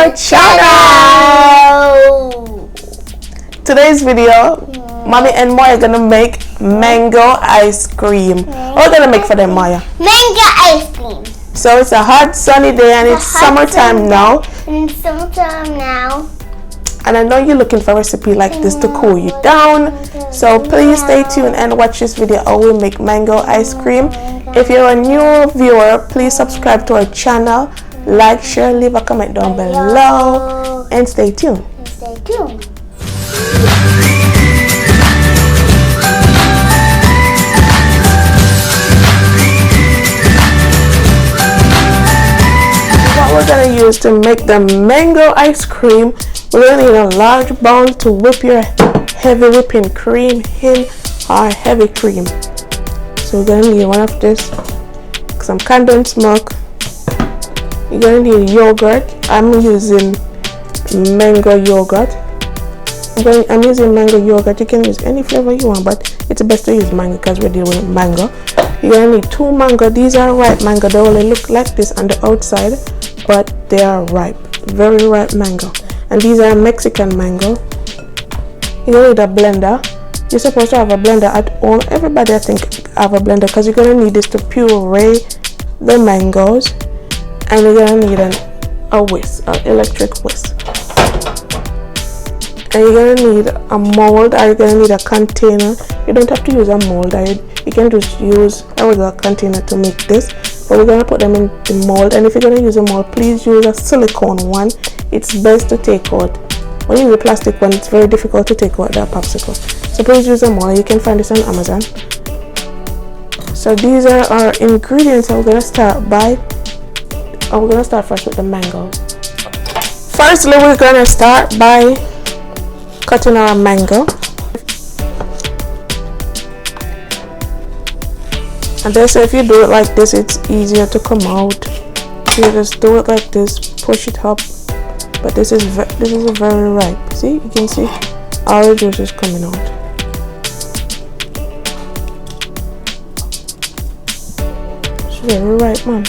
our channel. Today's video, Mommy and Maya are gonna make mango ice cream. What are we gonna make for them, Maya? Mango ice cream. So it's a hot sunny day and it's summertime now. And summertime now. And I know you're looking for a recipe like this to cool you down. So please stay tuned and watch this video how we make mango ice cream. If you're a new viewer, please subscribe to our channel, like, share, leave a comment down below, and stay tuned. Stay tuned. What we're gonna use to make the mango ice cream, we're gonna need a large bowl to whip your heavy whipping cream in our heavy cream. So we're gonna need one of this, some condensed milk. You're gonna need yogurt. I'm using mango yogurt. I'm using mango yogurt. You can use any flavor you want, but it's best to use mango because we're dealing with mango. You're gonna need 2 mango. These are ripe mango. They only look like this on the outside, but they are ripe, very ripe mango. And these are Mexican mango. You're gonna need a blender. You're supposed to have a blender at home. Everybody, I think, have a blender because you're gonna need this to puree the mangoes. And you're gonna need a whisk, an electric whisk. And you're gonna need a mold, or you're gonna need a container. You don't have to use a mold. You can just use a regular container to make this. But we're gonna put them in the mold. And if you're gonna use a mold, please use a silicone one. It's best to take out. When you use a plastic one, it's very difficult to take out that popsicle. So please use a mold. You can find this on Amazon. So these are our ingredients. We're gonna start first with the mango. Firstly, we're gonna start by cutting our mango. And then so if you do it like this, it's easier to come out. You just do it like this, push it up. But this is very ripe. See, you can see all the juice is coming out. It's very ripe, man.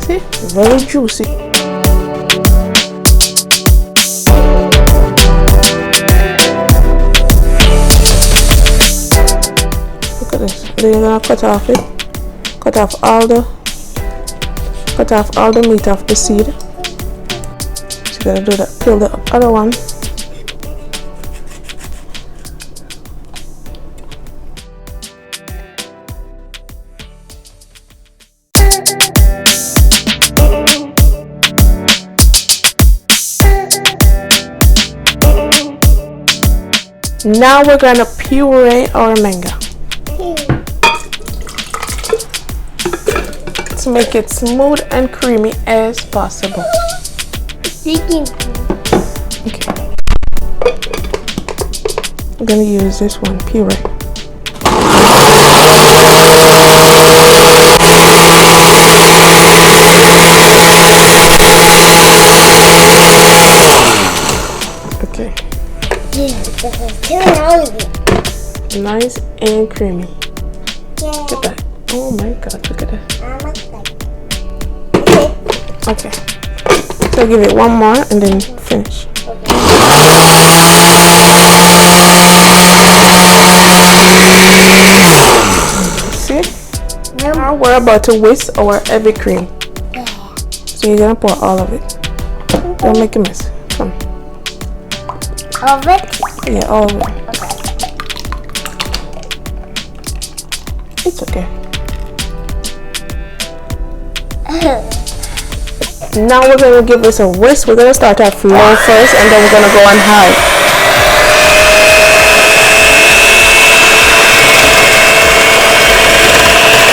See, very juicy. Then you're gonna cut off all the meat off the seed. So you're gonna do that, peel the other one. Now we're gonna puree our mango. To make it smooth and creamy as possible. Okay. I'm gonna use this one, puree. Okay. Yeah, this is too noisy. Nice and creamy. Yeah. Look at that. Oh my god, look at that. Okay. So give it one more and then finish. See? Now we're about to whisk our heavy cream. So you're gonna pour all of it. Don't make a mess. Come. All of it? Yeah, all of it. Okay. It's okay. Now we're going to give this a whisk. We're going to start off low first and then we're going to go on high. Hold it. You think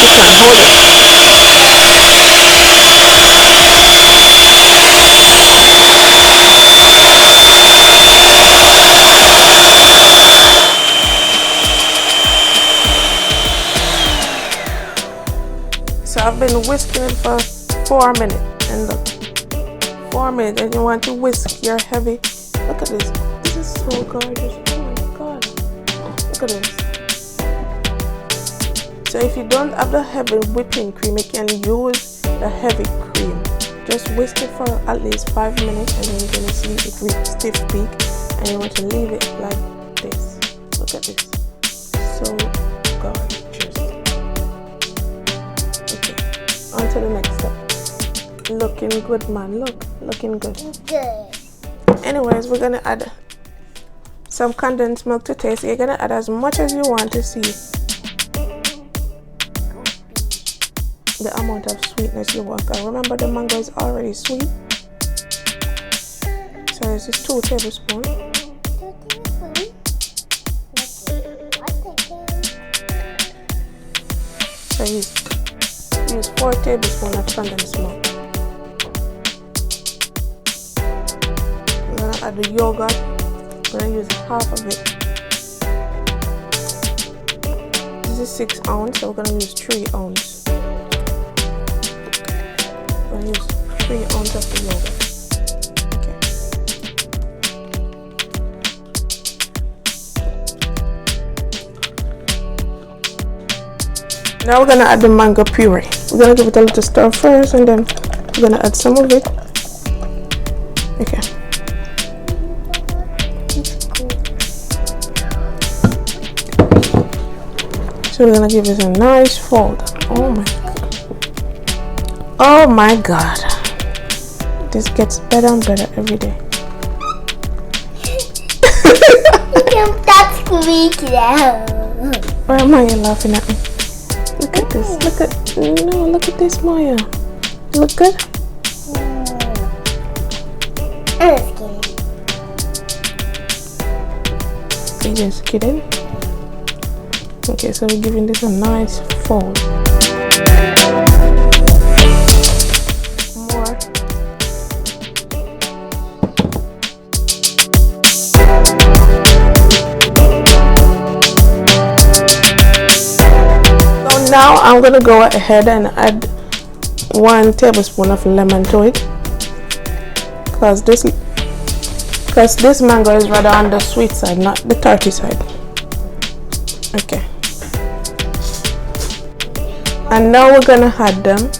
you can hold it. I've been whisking it for 4 minutes, and look, 4 minutes, and you want to whisk your heavy. Look at this. This is so gorgeous. Oh my god. Look at this. So if you don't have the heavy whipping cream, you can use the heavy cream. Just whisk it for at least 5 minutes, and then you're gonna see it reach stiff peak, and you want to leave it like this. Look at this. So gorgeous. Okay, on to the next step. Looking good, man. Look, looking good. Good. Anyways, we're gonna add some condensed milk to taste. You're gonna add as much as you want to see the amount of sweetness you want. Remember, the mango is already sweet. So this is 2 tablespoons. So use 4 tablespoons of condensed milk. I'm gonna add the yogurt. I'm gonna use half of it. This is 6 ounces, so we're gonna use 3 ounces. I'm gonna use 3 ounces of the yogurt. Okay. Now we're gonna add the mango puree. We're gonna give it a little stir first, and then we're gonna add some of it. Okay. So we're gonna give this a nice fold. Oh my god. Oh my god. This gets better and better every day. You can stop squeaking out. Why am I laughing at me? Look at this. Look at this, Maya. Look good? I'm scared. You just kidding? Okay, so we're giving this a nice fold. More. So now I'm gonna go ahead and add 1 tablespoon of lemon to it, because this mango is rather on the sweet side, not the tarty side. Okay. And now we're gonna add them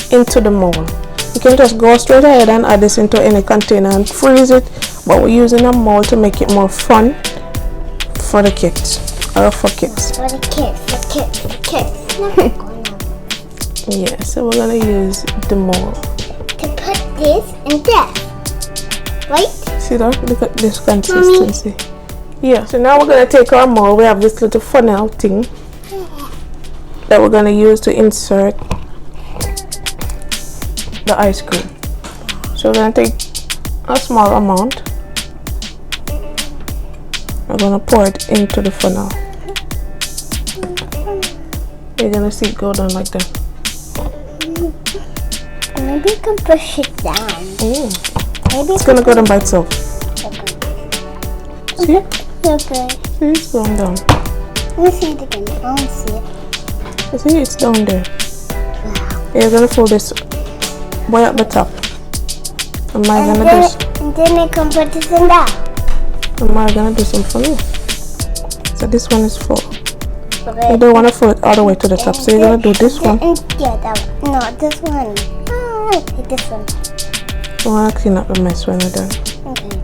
into the mold. You can just go straight ahead and add this into any container and freeze it, but we're using a mold to make it more fun for the kids, or for kids. For the kids. Yeah, so we're gonna use the mold To put this in there, right? see that? Look at this consistency. Mommy. Yeah, so now we're gonna take our mold. We have this little funnel thing that we're gonna use to insert the ice cream. So we're gonna take a small amount. We're gonna pour it into the funnel. You're gonna see it go down like that. Maybe you can push it down. Ooh. Maybe It's gonna go down by itself. Okay. See? Okay. See, it's going down. Let me see it again. I don't see it. You see, it's down there. Wow. You're gonna fold this way at the top. Am I gonna do? And then I can put this in there. Am I gonna do some for me? So this one is full. Okay. You don't want to fold it all the way to the top, so you're gonna do this one. Yeah, that one. No, this one. Oh, this one. You wanna clean up the mess when you're done. Okay.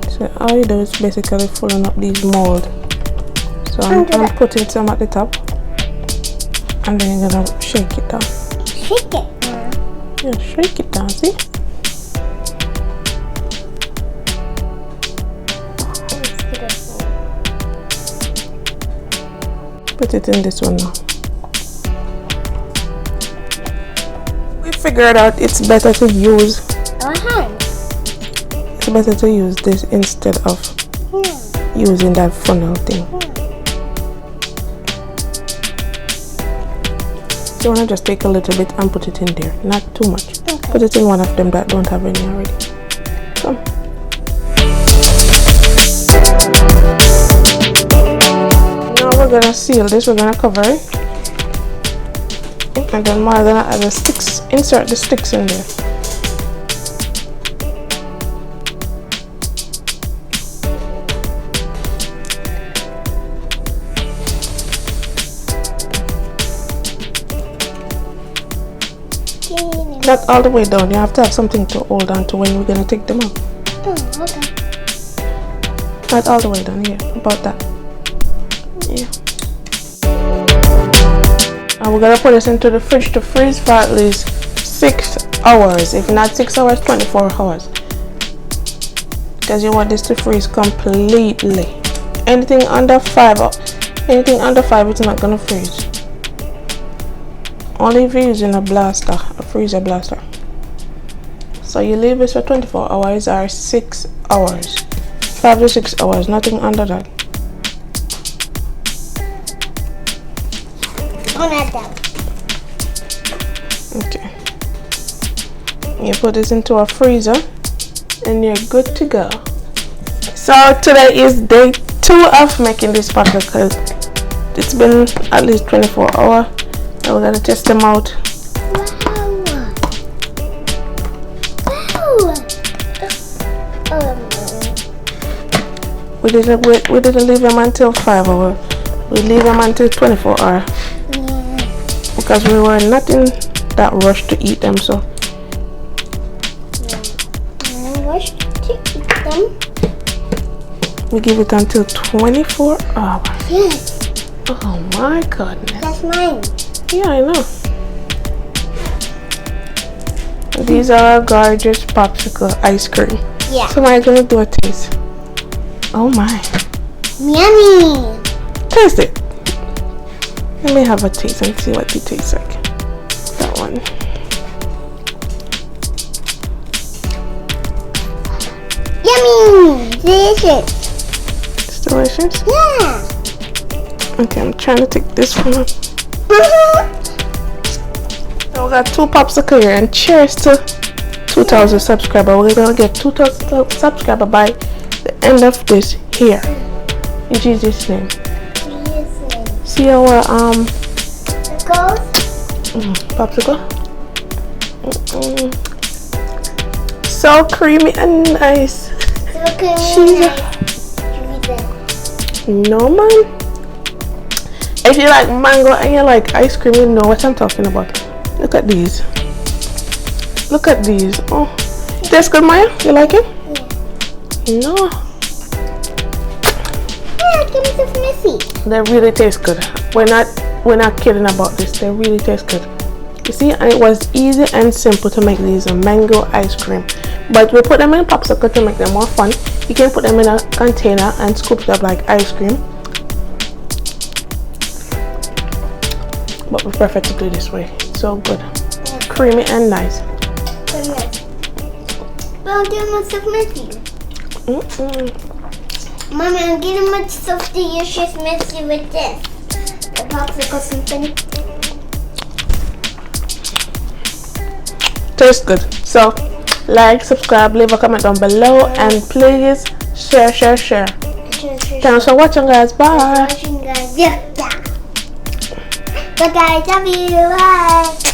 So all you do is basically filling up these mold. So I'm putting some at the top, and then you're gonna shake it down. Shake it. Yeah, shake it down. See? Put it in this one now. We figured out it's better to use. Our hands. It's better to use this instead of using that funnel thing. So you wanna just take a little bit and put it in there, not too much. Okay. Put it in one of them that don't have any already. Come. Now we're gonna seal this. We're gonna cover it. And then we're gonna add the sticks, insert the sticks in there. Not all the way down, you have to have something to hold on to when we're gonna take them out. Oh, okay. Not all the way down, yeah, about that. Yeah. And we're gonna put this into the fridge to freeze for at least 6 hours. If not 6 hours, 24 hours. Because you want this to freeze completely. Anything under 5, it's not gonna freeze. Only if you're using a blaster, a freezer blaster. So you leave this for 24 hours or 6 hours. 5 to 6 hours, nothing under that. Okay. You put this into a freezer and you're good to go. So today is day 2 of making this popsicle. It's been at least 24 hours. Now we're gonna test them out. We didn't leave them until 5 hours. We leave them until 24 hours. Because we were not in that rush to eat them, so. Rush to eat them? We give it until 24 hours. Yes. Oh my goodness. That's mine. Yeah, I know. These are gorgeous popsicle ice cream. Yeah. So I'm gonna do a taste. Oh my. Yummy. Taste it. Let me have a taste and see what it tastes like. That one. Yummy. Delicious. It's delicious? Yeah. Okay, I'm trying to take this one up. So we got 2 popsicles here, and cheers to 2,000 subscribers. We're gonna get 2,000 subscribers by the end of this here. In Jesus' name. See our popsicle. So creamy and nice. So creamy and nice. No man. If you like mango and you like ice cream, you know what I'm talking about. Look at these. Look at these. Oh, tastes good, Maya? You like it? Yeah. No. Yeah, give me some messy. They really taste good. We're not kidding about this. They really taste good. You see, and it was easy and simple to make these mango ice cream. But we put them in popsicle to make them more fun. You can put them in a container and scoop it up like ice cream. But we prefer to do this way. It's so good. Creamy and nice. Well, give me some messy. Mommy, I'm getting much stuff delicious messy with this. The popsicle something. Tastes good. So, like, subscribe, leave a comment down below, and please share. Thanks for watching, guys. Bye. Yeah. Bye, guys. Love you. Bye.